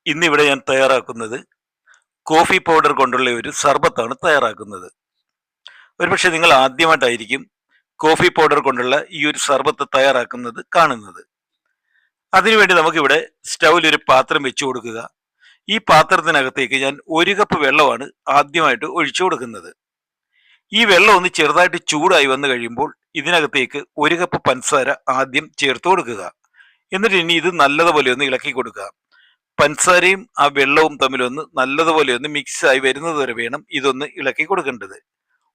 ഇന്നിവിടെ ഞാൻ തയ്യാറാക്കുന്നത് കോഫി പൗഡർ കൊണ്ടുള്ള ഒരു സർബത്താണ് തയ്യാറാക്കുന്നത്. ഒരുപക്ഷെ നിങ്ങൾ ആദ്യമായിട്ടായിരിക്കും കോഫി പൗഡർ കൊണ്ടുള്ള ഈ ഒരു സർബത്ത് തയ്യാറാക്കുന്നത് കാണുന്നത്. അതിനുവേണ്ടി നമുക്കിവിടെ സ്റ്റൗവിൽ ഒരു പാത്രം വെച്ചു കൊടുക്കുക. ഈ പാത്രത്തിനകത്തേക്ക് ഞാൻ 1 കപ്പ് വെള്ളമാണ് ആദ്യമായിട്ട് ഒഴിച്ചു കൊടുക്കുന്നത്. ഈ വെള്ളം ഒന്ന് ചെറുതായിട്ട് ചൂടായി വന്നു കഴിയുമ്പോൾ ഇതിനകത്തേക്ക് 1 കപ്പ് പഞ്ചസാര ആദ്യം ചേർത്ത് കൊടുക്കുക. എന്നിട്ട് ഇനി ഇത് നല്ലതുപോലെ ഒന്ന് ഇളക്കി കൊടുക്കുക. പഞ്ചസാരയും ആ വെള്ളവും തമ്മിലൊന്ന് നല്ലതുപോലെ ഒന്ന് മിക്സ് ആയി വരുന്നത് വരെ വേണം ഇതൊന്ന് ഇളക്കി കൊടുക്കേണ്ടത്.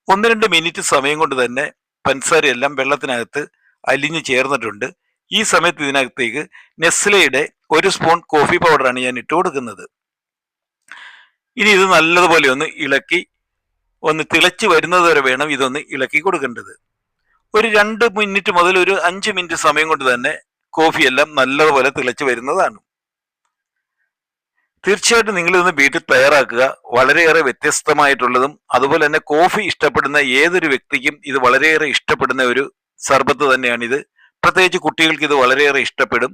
1-2 മിനിറ്റ് സമയം കൊണ്ട് തന്നെ പഞ്ചസാരയെല്ലാം വെള്ളത്തിനകത്ത് അലിഞ്ഞു ചേർന്നിട്ടുണ്ട്. ഈ സമയത്ത് ഇതിനകത്തേക്ക് നെസ്ലയുടെ 1 സ്പൂൺ കോഫി പൗഡറാണ് ഞാൻ ഇട്ട് കൊടുക്കുന്നത്. ഇനി ഇത് നല്ലതുപോലെ ഒന്ന് ഇളക്കി ഒന്ന് തിളച്ച് വരുന്നത് വരെ വേണം ഇതൊന്ന് ഇളക്കി കൊടുക്കേണ്ടത്. ഒരു 2 മിനിറ്റ് മുതൽ ഒരു 5 മിനിറ്റ് സമയം കൊണ്ട് തന്നെ കോഫിയെല്ലാം നല്ലതുപോലെ തിളച്ച് വരുന്നതാണ്. തീർച്ചയായിട്ടും നിങ്ങൾ ഇതൊന്ന് വീട്ടിൽ തയ്യാറാക്കുക. വളരെയേറെ വ്യത്യസ്തമായിട്ടുള്ളതും അതുപോലെ തന്നെ കോഫി ഇഷ്ടപ്പെടുന്ന ഏതൊരു വ്യക്തിക്കും ഇത് വളരെയേറെ ഇഷ്ടപ്പെടുന്ന ഒരു സർബത്ത് തന്നെയാണിത്. പ്രത്യേകിച്ച് കുട്ടികൾക്ക് ഇത് വളരെയേറെ ഇഷ്ടപ്പെടും.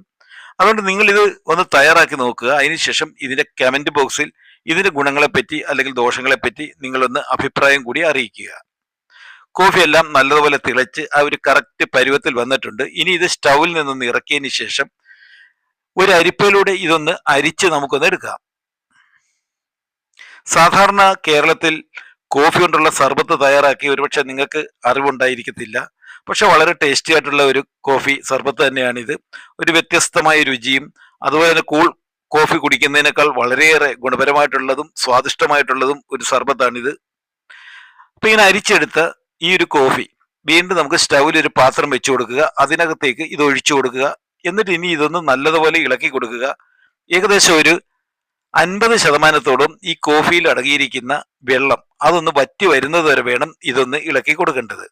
അതുകൊണ്ട് നിങ്ങൾ ഇത് ഒന്ന് തയ്യാറാക്കി നോക്കുക. അതിനുശേഷം ഇതിന്റെ കമന്റ് ബോക്സിൽ ഇതിന്റെ ഗുണങ്ങളെപ്പറ്റി അല്ലെങ്കിൽ ദോഷങ്ങളെപ്പറ്റി നിങ്ങളൊന്ന് അഭിപ്രായം കൂടി അറിയിക്കുക. കോഫി എല്ലാം നല്ലതുപോലെ തിളച്ച് ആ ഒരു കറക്റ്റ് പരുവത്തിൽ വന്നിട്ടുണ്ട്. ഇനി ഇത് സ്റ്റൗവിൽ നിന്നൊന്ന് ഇറക്കിയതിന് ശേഷം ഒരു അരിപ്പയിലൂടെ ഇതൊന്ന് അരിച്ച് നമുക്കൊന്ന് എടുക്കാം. സാധാരണ കേരളത്തിൽ കോഫി കൊണ്ടുള്ള സർബത്ത് തയ്യാറാക്കി ഒരുപക്ഷെ നിങ്ങൾക്ക് അറിവുണ്ടായിരിക്കത്തില്ല. പക്ഷെ വളരെ ടേസ്റ്റി ആയിട്ടുള്ള ഒരു കോഫി സർബത്ത് തന്നെയാണിത്. ഒരു വ്യത്യസ്തമായ രുചിയും അതുപോലെ തന്നെ കൂൾ കോഫി കുടിക്കുന്നതിനേക്കാൾ വളരെയേറെ ഗുണപരമായിട്ടുള്ളതും സ്വാദിഷ്ടമായിട്ടുള്ളതും ഒരു സർബത്താണിത്. അപ്പൊ ഇങ്ങനെ അരിച്ചെടുത്ത ഈ ഒരു കോഫി വീണ്ടും നമുക്ക് സ്റ്റൗവിൽ ഒരു പാത്രം വെച്ചു കൊടുക്കുക. അതിനകത്തേക്ക് ഇത് ഒഴിച്ചു കൊടുക്കുക. എന്നിട്ട് ഇനി ഇതൊന്ന് നല്ലതുപോലെ ഇളക്കി കൊടുക്കുക. ഏകദേശം ഒരു 50% ഈ കോഫിയിൽ അടങ്ങിയിരിക്കുന്ന വെള്ളം അതൊന്ന് വറ്റി വരുന്നത് വരെ വേണം ഇതൊന്ന് ഇളക്കി കൊടുക്കേണ്ടത്.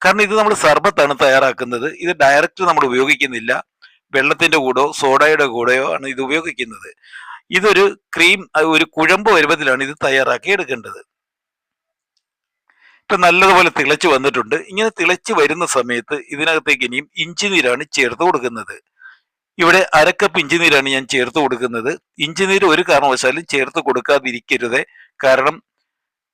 കാരണം ഇത് നമ്മൾ സർബത്താണ് തയ്യാറാക്കുന്നത്. ഇത് ഡയറക്റ്റ് നമ്മൾ ഉപയോഗിക്കുന്നില്ല. വെള്ളത്തിന്റെ കൂടെയോ സോഡയുടെ കൂടെയോ ആണ് ഇത് ഉപയോഗിക്കുന്നത്. ഇതൊരു ക്രീം ഒരു കുഴമ്പ് പരുവത്തിലാണ് ഇത് തയ്യാറാക്കി എടുക്കേണ്ടത്. ഇപ്പൊ നല്ലതുപോലെ തിളച്ചു വന്നിട്ടുണ്ട്. ഇങ്ങനെ തിളച്ചു വരുന്ന സമയത്ത് ഇതിനകത്തേക്ക് ഇനിയും ഇഞ്ചിനീരാണ് ചേർത്ത് കൊടുക്കുന്നത്. ഇവിടെ 1/2 കപ്പ് ഇഞ്ചിനീരാണ് ഞാൻ ചേർത്ത് കൊടുക്കുന്നത്. ഇഞ്ചിനീര് ഒരു കാരണവശാലും ചേർത്ത് കൊടുക്കാതിരിക്കരുത്. കാരണം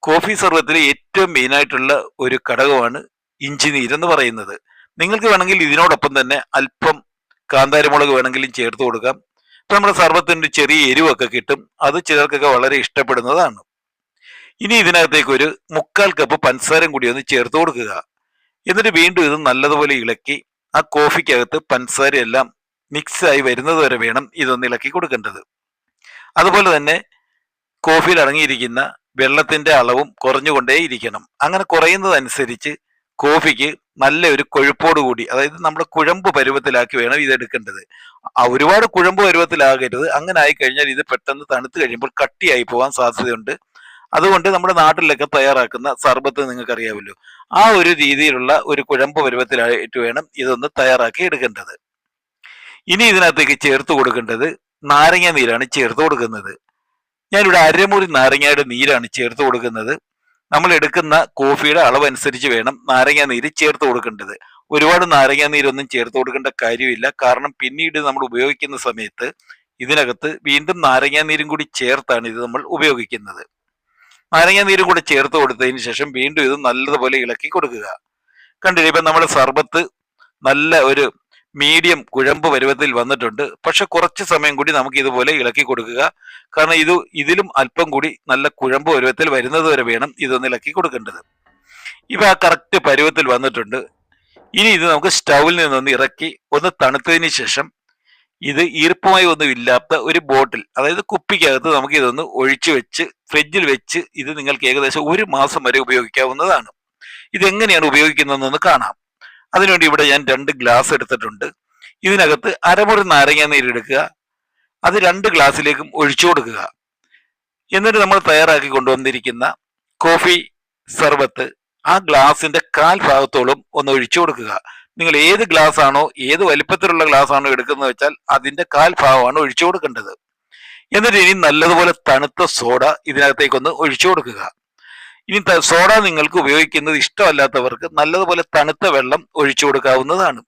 കോഫി സർബത്തിലെ ഏറ്റവും മെയിനായിട്ടുള്ള ഒരു ഘടകമാണ് ഇഞ്ചിനീരെന്ന് പറയുന്നത്. നിങ്ങൾക്ക് വേണമെങ്കിൽ ഇതിനോടൊപ്പം തന്നെ അല്പം കാന്താരിമുളക് വേണമെങ്കിലും ചേർത്ത് കൊടുക്കാം. ഇപ്പൊ നമ്മുടെ സർബത്തിന് ചെറിയ എരിവൊക്കെ കിട്ടും. അത് ചിലർക്കൊക്കെ വളരെ ഇഷ്ടപ്പെടുന്നതാണ്. ഇനി ഇതിനകത്തേക്ക് ഒരു 3/4 കപ്പ് പഞ്ചസാരയും കൂടി ഒന്ന് ചേർത്ത് കൊടുക്കുക. എന്നിട്ട് വീണ്ടും ഇത് നല്ലതുപോലെ ഇളക്കി ആ കോഫിക്കകത്ത് പഞ്ചസാരയെല്ലാം മിക്സ് ആയി വരുന്നത് വരെ വേണം ഇതൊന്ന് ഇളക്കി കൊടുക്കേണ്ടത്. അതുപോലെ തന്നെ കോഫിയിൽ അടങ്ങിയിരിക്കുന്ന വെള്ളത്തിന്റെ അളവും കുറഞ്ഞുകൊണ്ടേ ഇരിക്കണം. അങ്ങനെ കുറയുന്നതനുസരിച്ച് കോഫിക്ക് നല്ല ഒരു കൊഴുപ്പോട് കൂടി, അതായത് നമ്മുടെ കുഴമ്പ് പരുവത്തിലാക്കി വേണം ഇത് എടുക്കേണ്ടത്. ഒരുപാട് കുഴമ്പ് പരുവത്തിലാകരുത്. അങ്ങനെ ആയി കഴിഞ്ഞാൽ ഇത് പെട്ടെന്ന് തണുത്ത് കഴിയുമ്പോൾ കട്ടിയായി പോകാൻ സാധ്യതയുണ്ട്. അതുകൊണ്ട് നമ്മുടെ നാട്ടിലൊക്കെ തയ്യാറാക്കുന്ന സർബത്ത് നിങ്ങൾക്ക് അറിയാമല്ലോ, ആ ഒരു രീതിയിലുള്ള ഒരു കുഴമ്പ് പരുവത്തിലായിട്ട് വേണം ഇതൊന്ന് തയ്യാറാക്കി എടുക്കേണ്ടത്. ഇനി ഇതിനകത്തേക്ക് ചേർത്ത് കൊടുക്കേണ്ടത് നാരങ്ങ നീരാണ് ചേർത്ത് കൊടുക്കുന്നത്. ഞാനിവിടെ 1/2 മുറി നാരങ്ങയുടെ നീരാണ് ചേർത്ത് കൊടുക്കുന്നത്. നമ്മൾ എടുക്കുന്ന കോഫിയുടെ അളവനുസരിച്ച് വേണം നാരങ്ങ നീര് ചേർത്ത് കൊടുക്കേണ്ടത്. ഒരുപാട് നാരങ്ങ നീരൊന്നും ചേർത്ത് കൊടുക്കേണ്ട കാര്യമില്ല. കാരണം പിന്നീട് നമ്മൾ ഉപയോഗിക്കുന്ന സമയത്ത് ഇതിനകത്ത് വീണ്ടും നാരങ്ങ നീരും കൂടി ചേർത്താണ് ഇത് നമ്മൾ ഉപയോഗിക്കുന്നത്. നാരങ്ങ നീരും കൂടി ചേർത്ത് കൊടുത്തതിന് ശേഷം വീണ്ടും ഇത് നല്ലതുപോലെ ഇളക്കി കൊടുക്കുക. കണ്ടില്ലേ, ഇപ്പം നമ്മുടെ സർബത്ത് നല്ല ഒരു മീഡിയം കുഴമ്പ് പരുവത്തിൽ വന്നിട്ടുണ്ട്. പക്ഷെ കുറച്ച് സമയം കൂടി നമുക്ക് ഇതുപോലെ ഇളക്കി കൊടുക്കുക. കാരണം ഇതിലും അല്പം കൂടി നല്ല കുഴമ്പ് പരുവത്തിൽ വരുന്നത് വരെ വേണം ഇതൊന്ന് ഇളക്കി കൊടുക്കേണ്ടത്. ഇപ്പൊ ആ കറക്റ്റ് പരുവത്തിൽ വന്നിട്ടുണ്ട്. ഇനി ഇത് നമുക്ക് സ്റ്റൗവിൽ നിന്നൊന്ന് ഇറക്കി ഒന്ന് തണുത്തതിന് ശേഷം ഇത് ഈർപ്പമായി ഒന്നും ഇല്ലാത്ത ഒരു ബോട്ടിൽ, അതായത് കുപ്പിക്കകത്ത് നമുക്ക് ഇതൊന്ന് ഒഴിച്ചു വെച്ച് ഫ്രിഡ്ജിൽ വെച്ച് ഇത് നിങ്ങൾക്ക് ഏകദേശം 1 മാസം വരെ ഉപയോഗിക്കാവുന്നതാണ്. ഇതെങ്ങനെയാണ് ഉപയോഗിക്കുന്നതെന്നൊന്ന് കാണാം. അതിനുവേണ്ടി ഇവിടെ ഞാൻ 2 ഗ്ലാസ് എടുത്തിട്ടുണ്ട്. ഇതിനകത്ത് 1/2 മുറി നാരങ്ങ നീരെടുക്കുക. അത് 2 ഗ്ലാസ്സിലേക്കും ഒഴിച്ചു കൊടുക്കുക. എന്നിട്ട് നമ്മൾ തയ്യാറാക്കി കൊണ്ടുവന്നിരിക്കുന്ന കോഫി സർബത്ത് ആ ഗ്ലാസിന്റെ 1/4 ഭാഗത്തോളം ഒന്ന് ഒഴിച്ചു കൊടുക്കുക. നിങ്ങൾ ഏത് ഗ്ലാസ് ആണോ, ഏത് വലിപ്പത്തിലുള്ള ഗ്ലാസ് ആണോ എടുക്കുന്നത് വെച്ചാൽ അതിന്റെ 1/4 ഭാഗമാണ് ഒഴിച്ചു കൊടുക്കേണ്ടത്. എന്നിട്ട് ഇനി നല്ലതുപോലെ തണുത്ത സോഡ ഇതിനകത്തേക്കൊന്ന് ഒഴിച്ചു കൊടുക്കുക. ഇനി സോഡ നിങ്ങൾക്ക് ഉപയോഗിക്കുന്നത് ഇഷ്ടമല്ലാത്തവർക്ക് നല്ലതുപോലെ തണുത്ത വെള്ളം ഒഴിച്ചു കൊടുക്കാവുന്നതാണ്.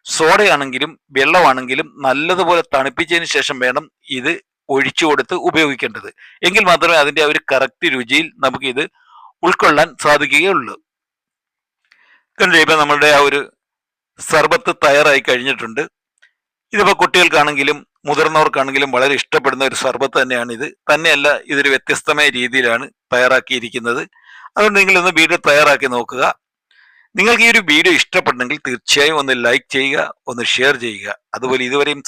സോഡയാണെങ്കിലും വെള്ളമാണെങ്കിലും നല്ലതുപോലെ തണുപ്പിച്ചതിന് ശേഷം വേണം ഇത് ഒഴിച്ചു കൊടുത്ത് ഉപയോഗിക്കേണ്ടത്. എങ്കിൽ മാത്രമേ അതിന്റെ ആ ഒരു കറക്റ്റ് രുചിയിൽ നമുക്ക് ഇത് ഉൾക്കൊള്ളാൻ സാധിക്കുകയുള്ളൂ. കണ്ടില്ലേ, ഇപ്പൊ നമ്മളുടെ ആ ഒരു സർബത്ത് തയ്യാറായി കഴിഞ്ഞിട്ടുണ്ട്. ഇതിപ്പോ കുട്ടികൾക്കാണെങ്കിലും മുതിർന്നവർക്കാണെങ്കിലും വളരെ ഇഷ്ടപ്പെടുന്ന ഒരു സർബത്ത് തന്നെയാണ് ഇത്. തന്നെയല്ല, ഇതൊരു വ്യത്യസ്തമായ രീതിയിലാണ് തയ്യാറാക്കിയിരിക്കുന്നത്. അതുകൊണ്ട് നിങ്ങളൊന്ന് വീഡിയോ തയ്യാറാക്കി നോക്കുക. നിങ്ങൾക്ക് ഈ ഒരു വീഡിയോ ഇഷ്ടപ്പെട്ടെങ്കിൽ തീർച്ചയായും ഒന്ന് ലൈക്ക് ചെയ്യുക, ഒന്ന് ഷെയർ ചെയ്യുക. അതുപോലെ ഇതുവരെയും